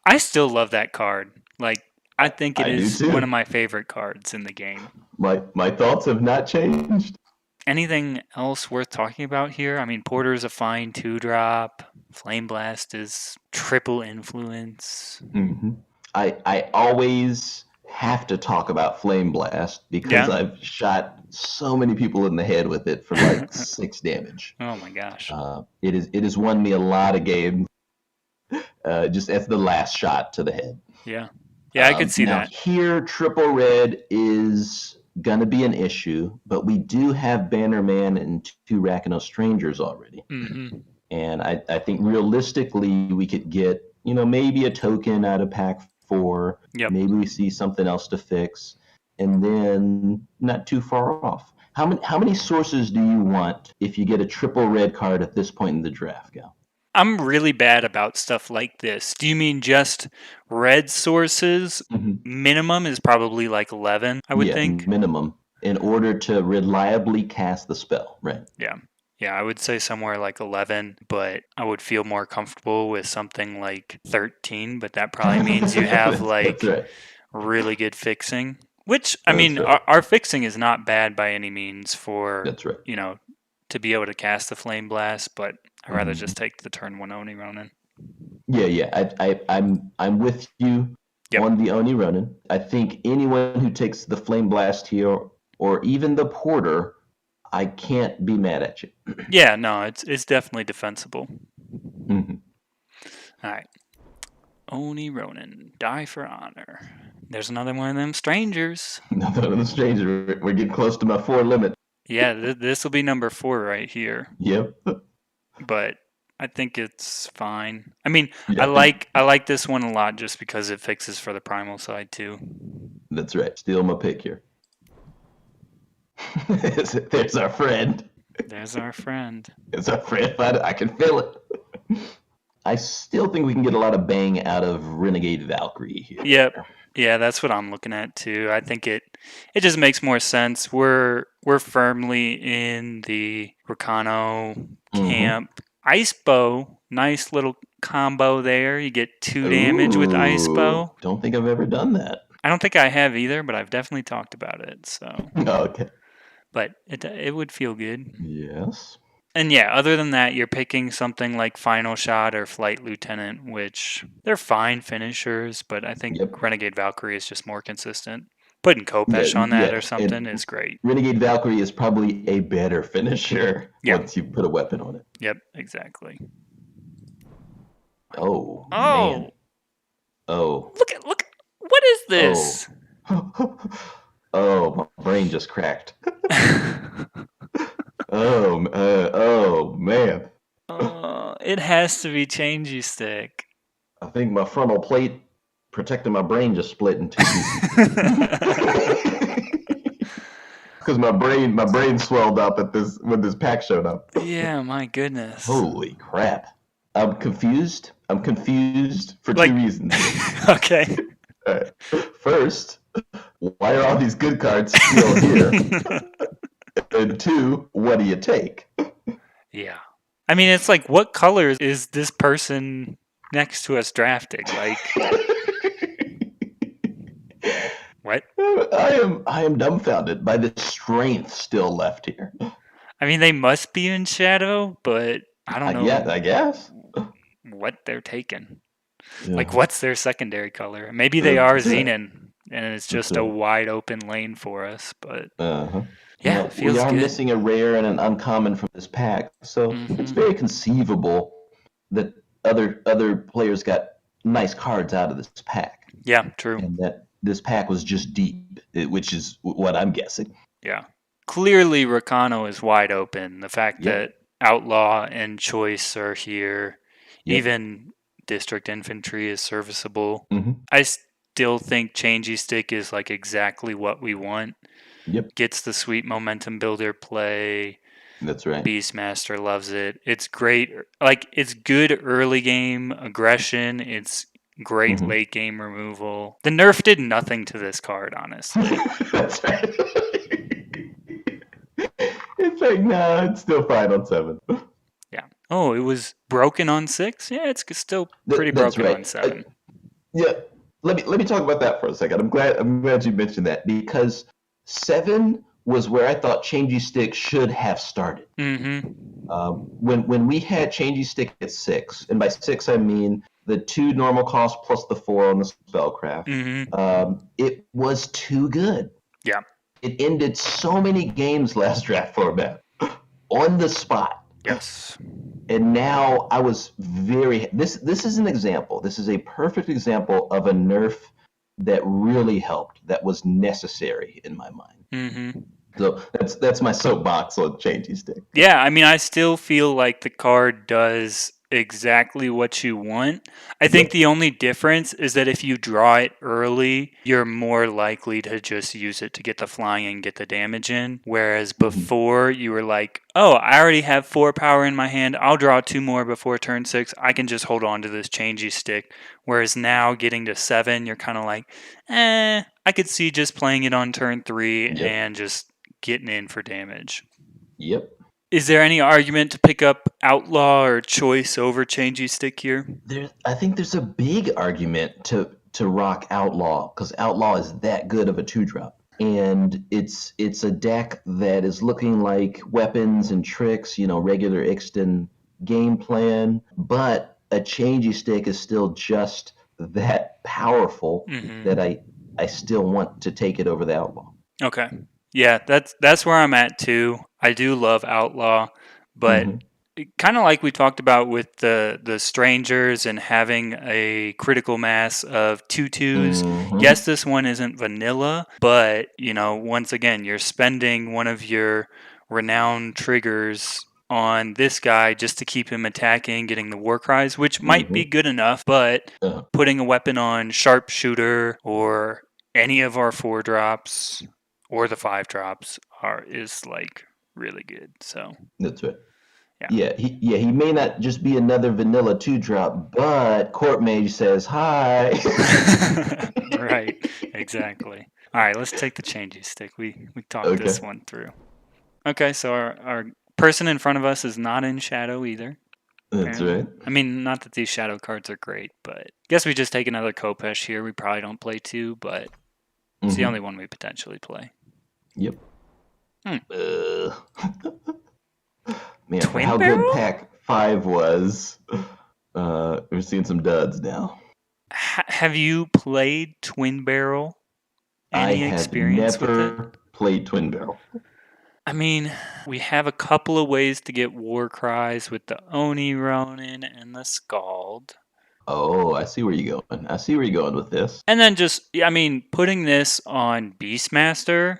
A: I still love that card. Like, I think it
B: I do
A: is
B: too.
A: one of my favorite cards in the game.
B: My thoughts have not changed.
A: Anything else worth talking about here? I mean, Porter's a fine 2-drop. Flame Blast is triple influence.
B: Mm-hmm. I always have to talk about Flame Blast because
A: Yeah.
B: I've shot so many people in the head with it for like 6 damage.
A: Oh my gosh.
B: It has won me a lot of games just as the last shot to the head.
A: Yeah. Yeah, I could see
B: now
A: that.
B: Here, triple red is going to be an issue, but we do have Bannerman and 2 Rakdos Strangers already.
A: Mm-hmm.
B: And I think realistically we could get, maybe a token out of pack 4.
A: Yep.
B: Maybe we see something else to fix. And then not too far off. How many sources do you want if you get a triple red card at this point in the draft, Gal?
A: I'm really bad about stuff like this. Do you mean just red sources?
B: Hmm.
A: Minimum is probably like 11, I would
B: Yeah,
A: think.
B: minimum in order to reliably cast the spell, right?
A: Yeah. Yeah, I would say somewhere like 11, but I would feel more comfortable with something like 13, but that probably means you have
B: That's
A: like
B: right.
A: really good fixing, which, I
B: That's
A: mean,
B: right.
A: our fixing is not bad by any means for,
B: That's right.
A: to be able to cast the Flame Blast, but I'd rather
B: Mhm.
A: just take the turn 1 Oni Ronin.
B: Yeah, yeah. I'm with you
A: Yep.
B: on the Oni Ronin. I think anyone who takes the Flame Blast here, or even the Porter, I can't be mad at you.
A: Yeah, no, it's definitely defensible.
B: Mhm.
A: All right. Oni Ronin, die for honor. There's another one of them strangers.
B: Another one of the stranger. We're getting close to my 4 limit.
A: Yeah, this will be number 4 right here,
B: Yep.
A: but I think it's fine. I mean,
B: Yeah, I think
A: I like this one a lot just because it fixes for the primal side too.
B: that's right. Steal my pick here. There's our friend.
A: There's our friend.
B: It's our friend. I can feel it. I still think we can get a lot of bang out of Renegade Valkyrie here.
A: Yep. Yeah, that's what I'm looking at too. I think it just makes more sense. We're firmly in the Rakano
B: Mm-hmm.
A: camp. Ice Bow, nice little combo there. You get 2 damage with Ice
B: Ooh,
A: Bow.
B: don't think I've ever done that.
A: I don't think I have either, but I've definitely talked about it. So,
B: Okay.
A: but it would feel good.
B: Yes.
A: And yeah, other than that, you're picking something like Final Shot or Flight Lieutenant, which they're fine finishers, but I think
B: Yep.
A: Renegade Valkyrie is just more consistent. Putting
B: Yeah,
A: Kopesh on that
B: yeah.
A: or something
B: And
A: is great.
B: Renegade Valkyrie is probably a better finisher
A: Yeah.
B: once you put a weapon on it.
A: Yep, exactly.
B: Oh man.
A: Oh,
B: Oh.
A: look. What is
B: Oh.
A: this?
B: Oh, my brain just cracked. Oh man.
A: It has to be Changey Stick.
B: I think my frontal plate protecting my brain just split in two because my brain swelled up at this when this pack showed up.
A: Yeah, my goodness.
B: Holy crap! I'm confused. I'm confused for
A: Like,
B: two reasons.
A: okay.
B: All right. First, why are all these good cards still here? And two, what do you take?
A: Yeah. I mean, it's like, what color is this person next to us drafting? Like, what?
B: I am dumbfounded by the strength still left here.
A: I mean, they must be in shadow, but I don't know
B: I guess.
A: what they're taking.
B: Yeah.
A: Like, what's their secondary color? Maybe they are
B: That's right.
A: Xenon, and it's just
B: That's
A: a
B: right.
A: wide open lane for us. But
B: Uh-huh.
A: yeah,
B: Now,
A: it
B: we
A: feels
B: are
A: good.
B: missing a rare and an uncommon from this pack, so it's
A: Hmm.
B: very conceivable that other players got nice cards out of this pack,
A: Yeah, true.
B: and that this pack was just deep, which is what I'm guessing.
A: Yeah. Clearly, Rakano is wide open. The fact
B: Yep.
A: that Outlaw and Choice are here,
B: Yep.
A: even District Infantry is serviceable.
B: Mm-hmm.
A: I still think Changey Stick is like exactly what we want.
B: Yep.
A: Gets the sweet momentum builder play.
B: That's right.
A: Beastmaster loves it. It's great. Like, it's good early game aggression. It's great
B: Mhm.
A: late game removal. The nerf did nothing to this card, honestly.
B: That's right. It's like, no, it's still fine on 7.
A: Yeah. Oh, it was broken on 6? Yeah, it's still pretty
B: That's
A: broken
B: right.
A: on 7.
B: Yeah, let me talk about that for a second. I'm glad you mentioned that because 7 was where I thought Changey Stick should have started.
A: Mm-hmm.
B: When we had Changey Stick at 6, and by 6 I mean the 2 normal cost plus the 4 on the spellcraft.
A: Mm-hmm.
B: It was too good.
A: Yeah.
B: It ended so many games last draft format on the spot.
A: Yes.
B: And now I was very this is an example. This is a perfect example of a nerf that really helped, that was necessary in my mind.
A: Mm-hmm.
B: So that's my soapbox on Changey Stick.
A: Yeah, I mean, I still feel like the card does exactly what you want. I think the only difference is that if you draw it early, you're more likely to just use it to get the flying and get the damage in. Whereas before, you were like, oh, I already have 4 power in my hand. I'll draw 2 more before turn 6. I can just hold on to this changey stick. Whereas now, getting to 7, you're kind of like, I could see just playing it on turn 3 and just getting in for damage.
B: Yep.
A: Is there any argument to pick up Outlaw or Choice over Changey Stick here?
B: I think there's a big argument to rock Outlaw, because Outlaw is that good of a 2-drop. And it's a deck that is looking like weapons and tricks, regular Ixton game plan, but a Changey Stick is still just that powerful that I still want to take it over the Outlaw.
A: Okay. Yeah, that's where I'm at too. I do love Outlaw, but kind of like we talked about with the strangers and having a critical mass of 2/2s. Yes, this one isn't vanilla, but once again, you're spending one of your renowned triggers on this guy just to keep him attacking, getting the war cries, which might be good enough, but putting a weapon on sharpshooter or any of our 4-drops or the 5-drops is like really good. So
B: that's right. Yeah, he may not just be another vanilla 2-drop, but Court Mage says hi.
A: Right, exactly. All right, let's take the Changey Stick. We talked this one through. Okay, so our person in front of us is not in shadow either.
B: That's right.
A: I mean, not that these shadow cards are great, but I guess we just take another Kopesh here. We probably don't play 2, but it's the only one we potentially play.
B: Yep. Man,
A: Twin
B: how
A: Barrel?
B: good Pack 5 was. We're seeing some duds now.
A: Have you played Twin Barrel? Any experience with it?
B: I have never played Twin Barrel.
A: I mean, we have a couple of ways to get war cries with the Oni Ronin and the Scald.
B: Oh, I see where you're going. I see where you're going with this.
A: And then putting this on Beastmaster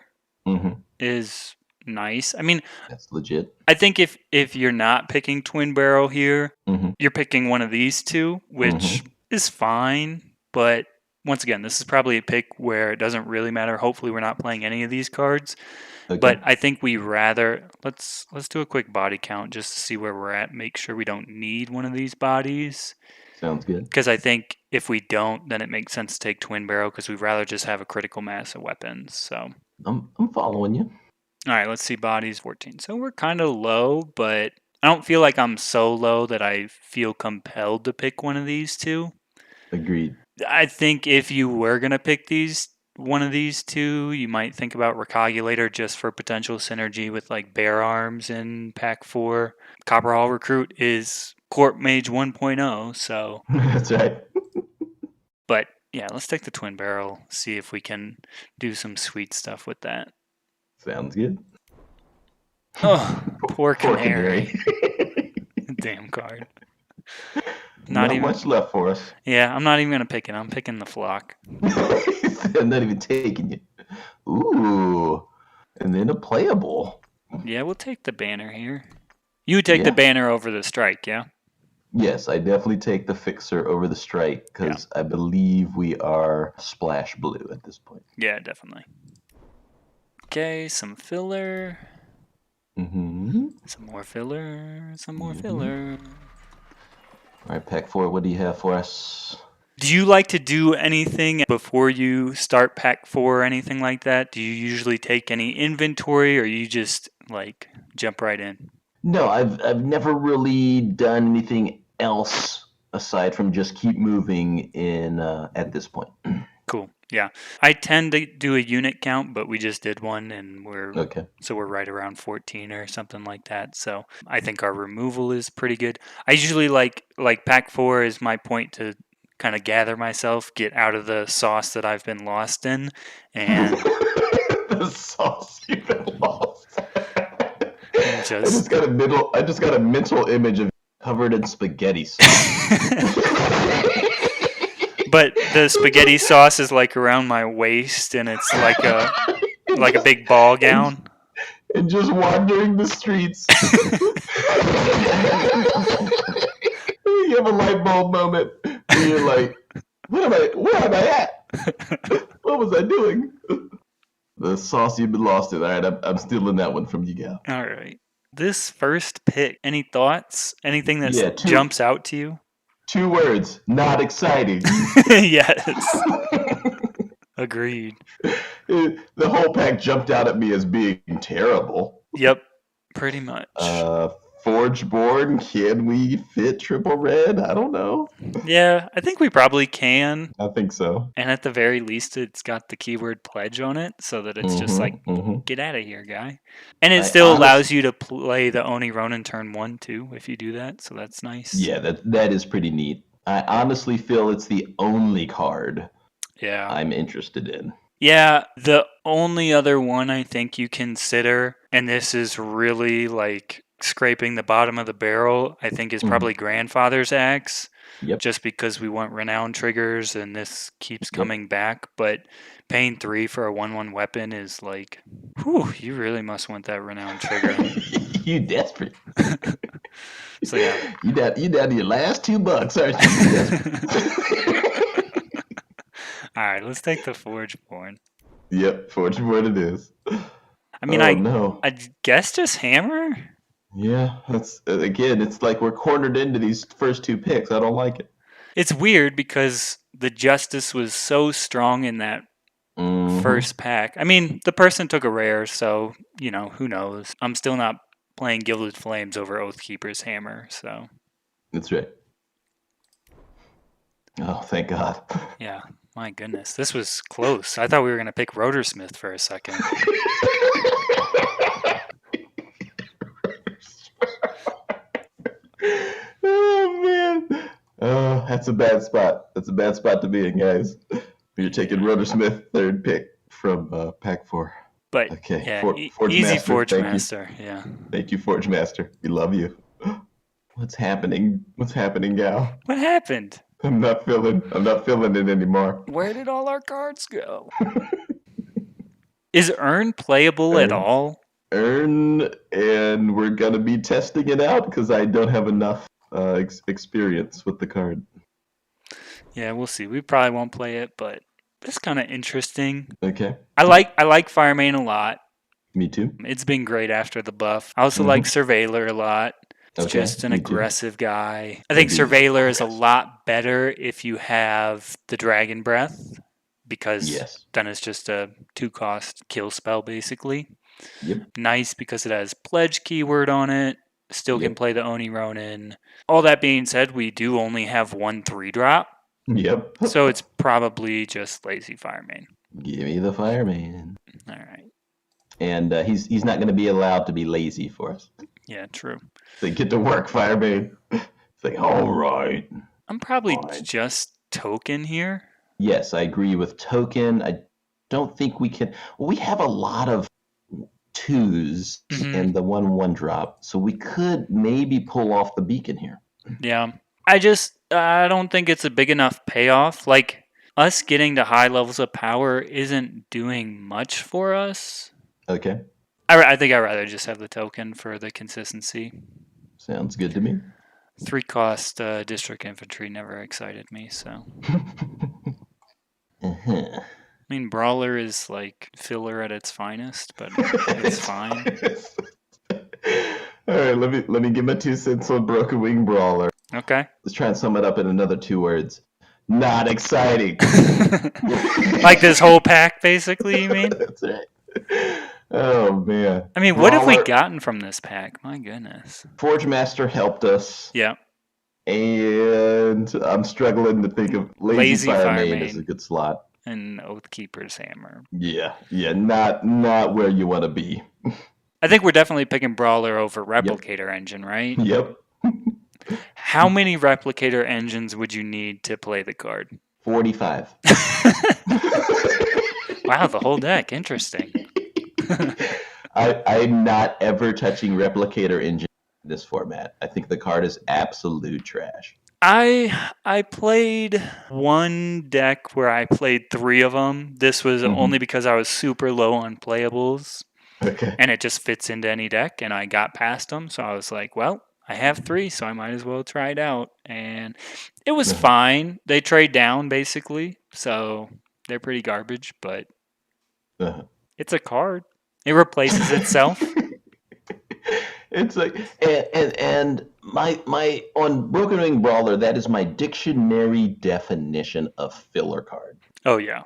A: is nice. I mean,
B: that's legit.
A: I think if you're not picking Twin Barrel here, you're picking one of these two, which is fine. But once again, this is probably a pick where it doesn't really matter. Hopefully, we're not playing any of these cards. Okay. But I think let's do a quick body count just to see where we're at. Make sure we don't need one of these bodies.
B: Sounds good.
A: Because I think if we don't, then it makes sense to take Twin Barrel because we'd rather just have a critical mass of weapons. So
B: I'm following you.
A: All right, let's see bodies 14. So we're kind of low, but I don't feel like I'm so low that I feel compelled to pick one of these two.
B: Agreed.
A: I think if you were going to pick one of these two, you might think about Recogulator just for potential synergy with like Bear Arms in Pack 4. Copper Hall Recruit is Court Mage 1.0, so...
B: That's right.
A: But yeah, let's take the Twin Barrel, see if we can do some sweet stuff with that.
B: Sounds good.
A: Oh, poor Canary. Damn card.
B: Not even much left for us.
A: Yeah, I'm not even going to pick it. I'm picking the Flock.
B: I'm not even taking it. Ooh. And then a playable.
A: Yeah, we'll take the banner here. You would take the banner over the strike, yeah?
B: Yes, I definitely take the fixer over the strike because I believe we are splash blue at this point.
A: Yeah, definitely. Okay, some filler. Some more filler. Some more filler.
B: All right, Pack 4, what do you have for us?
A: Do you like to do anything before you start Pack 4 or anything like that? Do you usually take any inventory or you just like jump right in?
B: No, I've never really done anything else aside from just keep moving in at this point.
A: Cool. Yeah. I tend to do a unit count, but we just did one and we're right around 14 or something like that. So I think our removal is pretty good. I usually like Pack 4 is my point to kind of gather myself, get out of the sauce that I've been lost in, and
B: the sauce you've been lost.
A: I
B: just got a mental image of covered in spaghetti sauce.
A: But the spaghetti sauce is like around my waist, and it's like a big ball gown.
B: And just wandering the streets. have a light bulb moment where you're like, where am I at? What was I doing? The sauce you've been lost in. All right, I'm stealing that one from you, Gal.
A: All right. This first pick, any thoughts? Anything that
B: Yeah,
A: jumps out to you?
B: 2 words. Not exciting.
A: Yes. Agreed.
B: The whole pack jumped out at me as being terrible.
A: Yep. Pretty much.
B: Forgeborn, can we fit triple red? I don't know.
A: Yeah, I think we probably can.
B: I think so.
A: And at the very least, it's got the keyword pledge on it so that it's just like, get out of here, guy. And it still allows you to play the Oni Ronin turn 1 too if you do that. So that's nice.
B: Yeah, that is pretty neat. I honestly feel it's the only card I'm interested in.
A: Yeah, the only other one I think you consider, and this is really like scraping the bottom of the barrel, I think is probably Grandfather's Axe.
B: Yep.
A: Just because we want renown triggers and this keeps coming back. But paying 3 for a 1/1 weapon is like, whew, you really must want that renown trigger.
B: You desperate.
A: So yeah.
B: You down to your last $2, aren't you?
A: All right, let's take the Forgeborn.
B: Yep, Forgeborn it is.
A: I mean, I guess just hammer?
B: Yeah, that's again, it's like we're cornered into these first 2 picks. I don't like it.
A: It's weird because the justice was so strong in that first pack. I mean, the person took a rare, so, who knows? I'm still not playing Gilded Flames over Oathkeeper's Hammer, so.
B: That's right. Oh, thank God.
A: Yeah, my goodness. This was close. I thought we were going to pick Rotorsmith for a second.
B: Oh, man. Oh, that's a bad spot. That's a bad spot to be in, guys. You're taking Rotorsmith, 3rd pick from pack 4.
A: But,
B: okay.
A: yeah,
B: Forge
A: easy
B: Master,
A: Forge Master, yeah.
B: Thank you, Forge Master. We love you. What's happening? What's happening, Gal?
A: What happened?
B: I'm not feeling it anymore.
A: Where did all our cards go? Is Earn playable at all?
B: Earn, and we're going to be testing it out because I don't have enough experience with the card.
A: Yeah, we'll see. We probably won't play it, but it's kind of interesting.
B: Okay.
A: I like Firemane a lot.
B: Me too.
A: It's been great after the buff. I also like Surveiller a lot. It's just an aggressive guy. I think Surveiller is a lot better if you have the Dragon Breath, because then it's just a 2-cost kill spell, basically.
B: Yep.
A: Nice because it has Pledge keyword on it. Still can play the Oni Ronin. All that being said, we do only have 1 3-drop.
B: Yep.
A: So it's probably just lazy Firemane.
B: Give me the Firemane.
A: All right.
B: And he's not going to be allowed to be lazy for us.
A: Yeah, true.
B: They get to work, Firemane. It's like, all right.
A: I'm probably just token here.
B: Yes, I agree with token. I don't think we can. Well, we have a lot of 2s and the 1/1 drop, so we could maybe pull off the beacon here.
A: Yeah. I don't think it's a big enough payoff. Like, us getting to high levels of power isn't doing much for us.
B: Okay.
A: I think I'd rather just have the token for the consistency.
B: Sounds good to me.
A: 3-cost district infantry never excited me, so. I mean, Brawler is like filler at its finest, but it's fine.
B: All right, let me give my 2 cents on Broken Wing Brawler.
A: Okay.
B: Let's try and sum it up in another 2 words. Not exciting.
A: Like this whole pack, basically, you mean?
B: That's right. Oh, man.
A: I mean, what have we gotten from this pack? My goodness.
B: Forge Master helped us.
A: Yeah.
B: And I'm struggling to think of Lazy Firemane is a good slot.
A: And Oathkeeper's Hammer.
B: Yeah, not where you want to be.
A: I think we're definitely picking Brawler over Replicator Engine, right?
B: Yep.
A: How many Replicator Engines would you need to play the card?
B: 45.
A: Wow, the whole deck. Interesting.
B: I'm not ever touching Replicator Engine in this format. I think the card is absolute trash.
A: I played one deck where I played 3 of them. This was only because I was super low on playables.
B: Okay.
A: And it just fits into any deck, and I got past them. So I was like, well, I have 3, so I might as well try it out. And it was
B: Uh-huh.
A: fine. They trade down basically, so they're pretty garbage, but
B: Uh-huh.
A: it's a card. It replaces itself.
B: It's like and my on Broken Wing Brawler, that is my dictionary definition of filler card.
A: Oh yeah,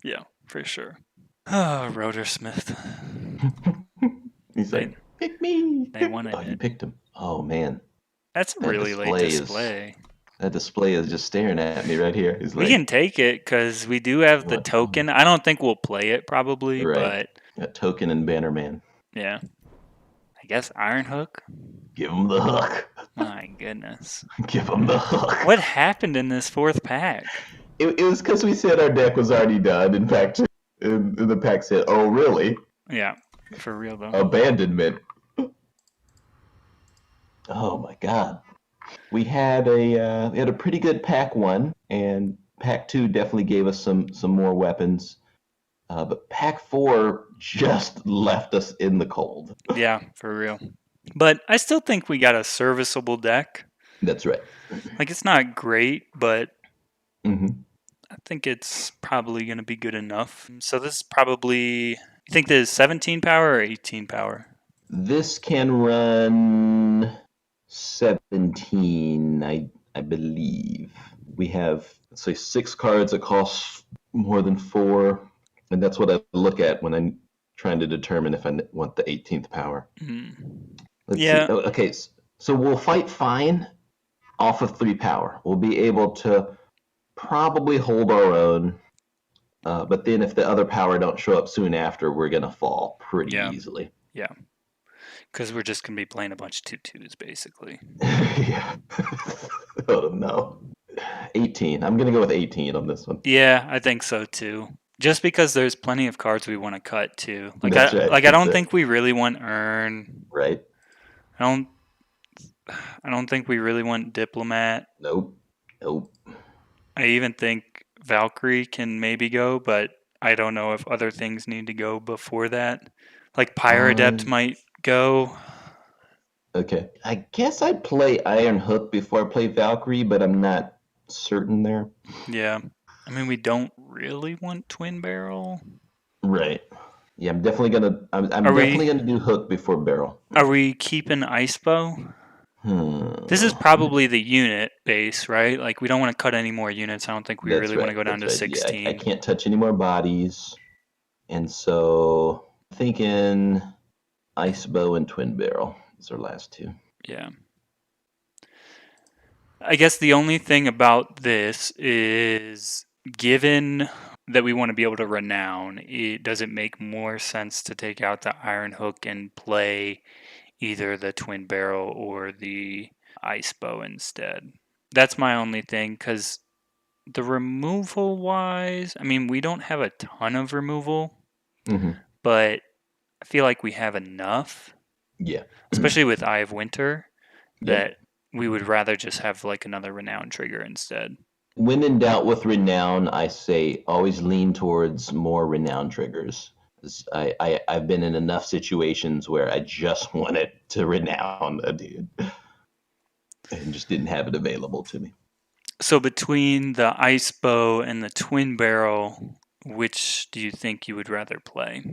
A: yeah, for sure. Oh, Rotorsmith.
B: He's
A: They
B: like, pick me.
A: they wanted
B: Oh, you
A: it.
B: picked him. Oh man,
A: That's a
B: that
A: really late
B: display is
A: display.
B: that display is just staring at me right here. He's
A: We
B: like,
A: can take it because we do have the
B: what? Oh,
A: token. I don't think we'll play it probably,
B: right.
A: but
B: Got Token and Bannerman.
A: yeah. I guess Iron Hook.
B: Give him the hook.
A: My goodness.
B: Give him the hook.
A: What happened in this 4th pack?
B: It was because we said our deck was already done. In fact, the pack said, "Oh, really?
A: Yeah, for real though.
B: Abandonment." Oh my God. We had a pretty good pack 1, and pack 2 definitely gave us some more weapons. But pack 4 just left us in the cold.
A: Yeah, for real. But I still think we got a serviceable deck.
B: That's right.
A: Like, it's not great, but
B: hmm
A: I think it's probably going to be good enough. So this is probably, you think this is 17 power or 18 power?
B: This can run 17, I believe. We have, let's say, 6 cards that cost more than 4, and that's what I look at when I'm trying to determine if I want the 18th power. Let's see.
A: Yeah,
B: Oh, okay, so we'll fight fine off of 3 power. We'll be able to probably hold our own, but then if the other power don't show up soon after, we're gonna fall pretty
A: yeah,
B: easily.
A: yeah. Because we're just going to be playing a bunch of 2/2s, basically.
B: Yeah. Oh no. 18. I'm gonna go with 18 on this one.
A: Yeah, I think so too. Just because there's plenty of cards we want to cut too.
B: That's right.
A: I
B: That's
A: don't
B: it.
A: think we really want Earn.
B: Right?
A: I don't I don't think we really want Diplomat.
B: Nope. Nope.
A: I even think Valkyrie can maybe go, but I don't know if other things need to go before that. Like Pyrodept
B: Um.
A: might go.
B: Okay. I guess I'd play Iron Hook before I play Valkyrie, but I'm not certain there.
A: Yeah. I mean, we don't really want Twin Barrel.
B: Right. Yeah, I'm definitely gonna. I'm
A: Are
B: definitely
A: we
B: gonna do Hook before Barrel.
A: are we keeping Ice Bow? This is
B: Hmm.
A: probably the unit base, right? Like we don't want to cut any more units. I don't think we
B: That's
A: really want
B: right.
A: to go down
B: That's
A: to
B: right. Yeah, I
A: 16.
B: can't touch any more bodies, and so thinking Ice Bow and Twin Barrel is our last 2.
A: Yeah. I guess the only thing about this is given that we want to be able to renown, does it make more sense to take out the Iron Hook and play either the Twin Barrel or the Ice Bow instead? That's my only thing, because the removal wise, I mean, we don't have a ton of removal,
B: Mm-hmm.
A: but I feel like we have enough,
B: Yeah.
A: especially with Eye of Winter,
B: Yep.
A: that we would rather just have like another renown trigger instead.
B: When in doubt with renown, I say always lean towards more renown triggers. 'Cause I've been in enough situations where I just wanted to renown a dude and just didn't have it available to me.
A: So between the Ice Bow and the Twin Barrel, which do you think you would rather play?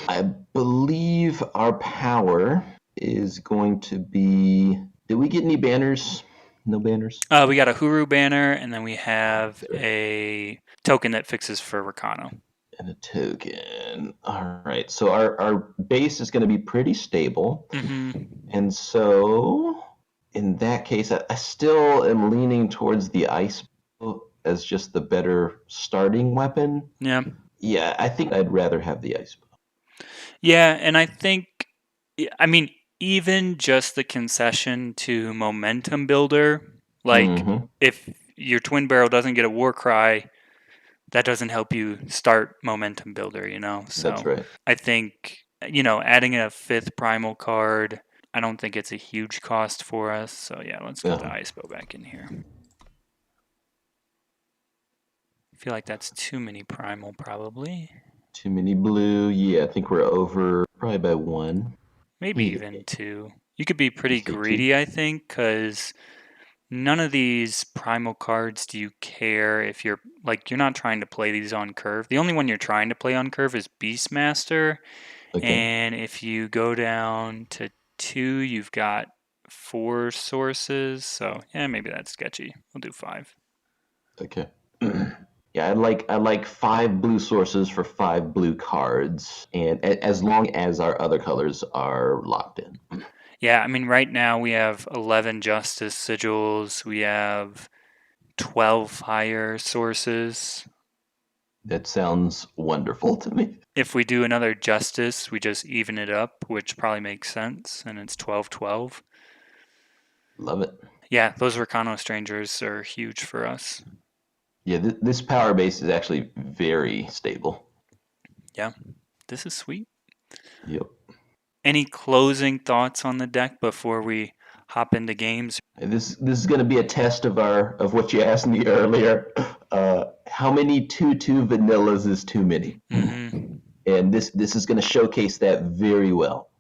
B: I believe our power is going to be. Did we get any banners? No banners?
A: We got a Huru banner, and then we have a token that fixes for Rakano.
B: And a token. All right. So our base is going to be pretty stable.
A: Mm-hmm.
B: And so in that case, I still am leaning towards the ice bow as just the better starting weapon.
A: Yeah.
B: Yeah, I think I'd rather have the ice bow.
A: Yeah, and I think, I mean, even just the concession to momentum builder, like
B: Mm-hmm.
A: if your Twin Barrel doesn't get a War Cry, that doesn't help you start momentum builder, you know?
B: That's
A: So
B: right.
A: I think, adding a 5th primal card, I don't think it's a huge cost for us. So yeah, let's get the Ice Bow back in here. I feel like that's too many primal, probably.
B: Too many blue. Yeah, I think we're over probably by 1.
A: Maybe
B: Yeah.
A: even 2. You could be pretty
B: Just take two.
A: greedy, I think, because none of these primal cards do you care if you're not trying to play these on curve. The only one you're trying to play on curve is Beastmaster,
B: Okay.
A: and if you go down to 2, you've got 4 sources. So yeah, maybe that's sketchy. We'll do 5.
B: Okay. Yeah, I like 5 blue sources for 5 blue cards, and as long as our other colors are locked in.
A: Yeah, I mean right now we have 11 Justice Sigils. We have 12 Fire sources.
B: That sounds wonderful to me.
A: If we do another Justice, we just even it up, which probably makes sense, and it's 12-12.
B: Love it.
A: Yeah, those Recano Strangers are huge for us.
B: Yeah, this power base is actually very stable.
A: Yeah, this is sweet.
B: Yep.
A: Any closing thoughts on the deck before we hop into games?
B: And this is going to be a test of what you asked me earlier. How many 2/2 vanillas is too many?
A: Mm-hmm.
B: And this is going to showcase that very well,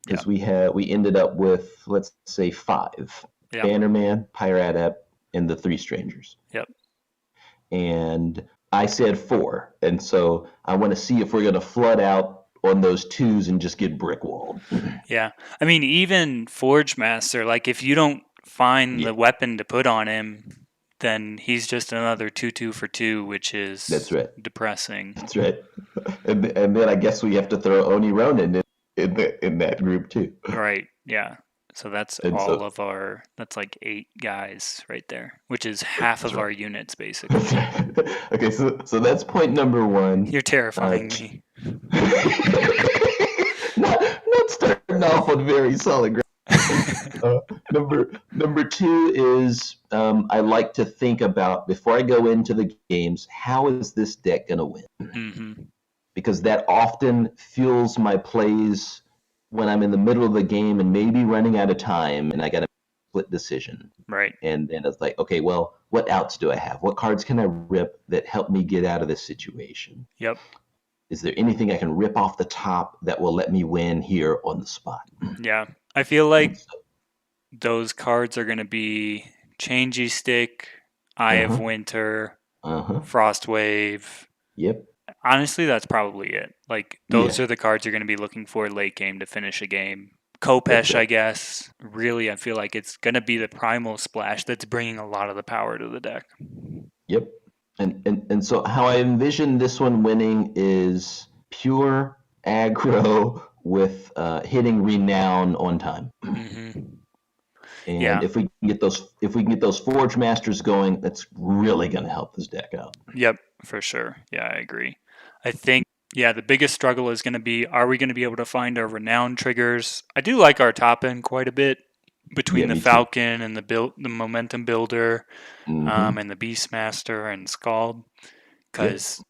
A: Yeah,
B: because we ended up with, let's say, 5:
A: yeah,
B: Bannerman, Pirate Adept, and the 3 strangers.
A: yep.
B: And I said 4, and so I want to see if we're going to flood out on those 2s and just get brick walled.
A: Yeah. I mean, even Forge Master, like if you don't find
B: Yeah,
A: the weapon to put on him, then he's just another 2/2 for 2, which
B: that's
A: is
B: right.
A: depressing.
B: That's right. And then I guess we have to throw Oni Ronin in that group too.
A: Right. Yeah. So that's
B: And
A: all
B: so
A: of that's like 8 guys right there, which is half
B: that's
A: of
B: right.
A: our units basically.
B: Okay, so that's point number 1.
A: You're terrifying
B: T-
A: me.
B: not starting off on very solid ground. Number 2 is, I like to think about, before I go into the games, how is this deck going to win?
A: Hmm.
B: Because that often fuels my plays when I'm in the middle of the game and maybe running out of time, and I got to split decision.
A: Right.
B: And then it's like, okay, well, what outs do I have? What cards can I rip that help me get out of this situation?
A: Yep.
B: Is there anything I can rip off the top that will let me win here on the spot?
A: Yeah. I feel
B: And
A: like
B: so,
A: those cards are going to be Changey Stick, Eye of
B: uh-huh,
A: Winter,
B: uh-huh.
A: Frostwave.
B: Yep.
A: Honestly, that's probably it. Like those
B: Yeah,
A: are the cards you're going to be looking for late game to finish a game.
B: that's
A: Kopesh, I
B: right.
A: guess. Really, I feel like it's going to be the primal splash that's bringing a lot of the power to the deck.
B: Yep. And so how I envision this one winning is pure aggro with hitting renown on time.
A: Hmm.
B: And
A: Yeah.
B: if we can get those Forge Masters going, that's really going to help this deck out.
A: Yep. For sure. Yeah, I agree. I think, yeah, the biggest struggle is going to be, are we going to be able to find our renown triggers? I do like our top end quite a bit
B: Yeah,
A: between the
B: me too.
A: Falcon and the Momentum Builder,
B: Mm-hmm.
A: and the Beastmaster and Scald.
B: Yep,
A: Because,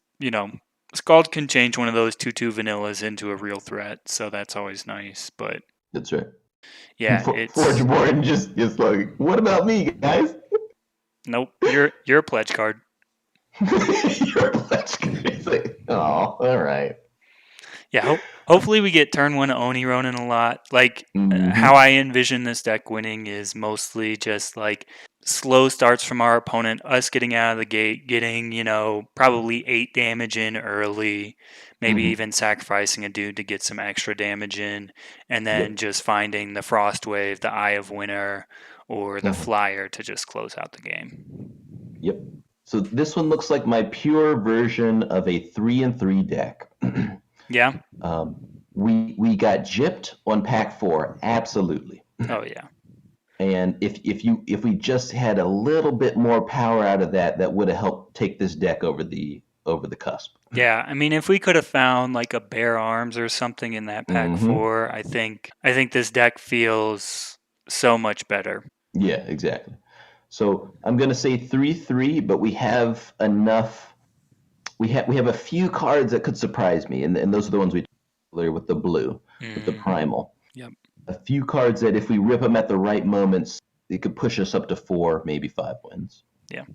A: Scald can change one of those 2/2 vanillas into a real threat, so that's always nice. But
B: that's right.
A: yeah,
B: Forge
A: it's
B: Warden just like, what about me, guys?
A: nope. You're a pledge card.
B: You're crazy. Oh, all right.
A: Yeah, hopefully we get turn 1 Oni Ronin a lot. Like how
B: Mm-hmm.
A: I envision this deck winning is mostly just like slow starts from our opponent, us getting out of the gate, getting, probably 8 damage in early, maybe
B: Mm-hmm.
A: even sacrificing a dude to get some extra damage in, and then
B: Yep.
A: just finding the Frost Wave, the Eye of Winter, or the
B: Mm-hmm.
A: Flyer to just close out the game.
B: Yep. So this one looks like my pure version of a 3-and-3 deck.
A: Yeah?
B: um, we got gypped on pack 4, absolutely.
A: Oh, yeah.
B: And if we just had a little bit more power out of that, that would have helped take this deck over the cusp.
A: Yeah, I mean, if we could have found like a Bare Arms or something in that pack
B: Mm-hmm.
A: 4, I think this deck feels so much better.
B: Yeah, exactly. So I'm gonna say 3/3, but we have enough. We have a few cards that could surprise me, and those are the ones we talked earlier with the blue, with the
A: Hmm.
B: primal.
A: Yep.
B: A few cards that if we rip them at the right moments, it could push us up to 4, maybe 5 wins.
A: Yeah.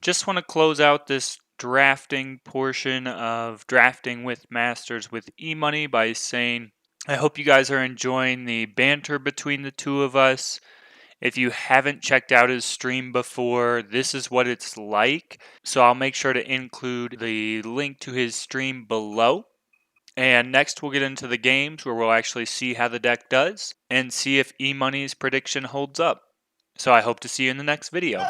A: Just want to close out this drafting portion of drafting with Masters with e-money by saying I hope you guys are enjoying the banter between the two of us. If you haven't checked out his stream before, this is what it's like. So I'll make sure to include the link to his stream below. And next we'll get into the games where we'll actually see how the deck does and see if eMoney's prediction holds up. So I hope to see you in the next video.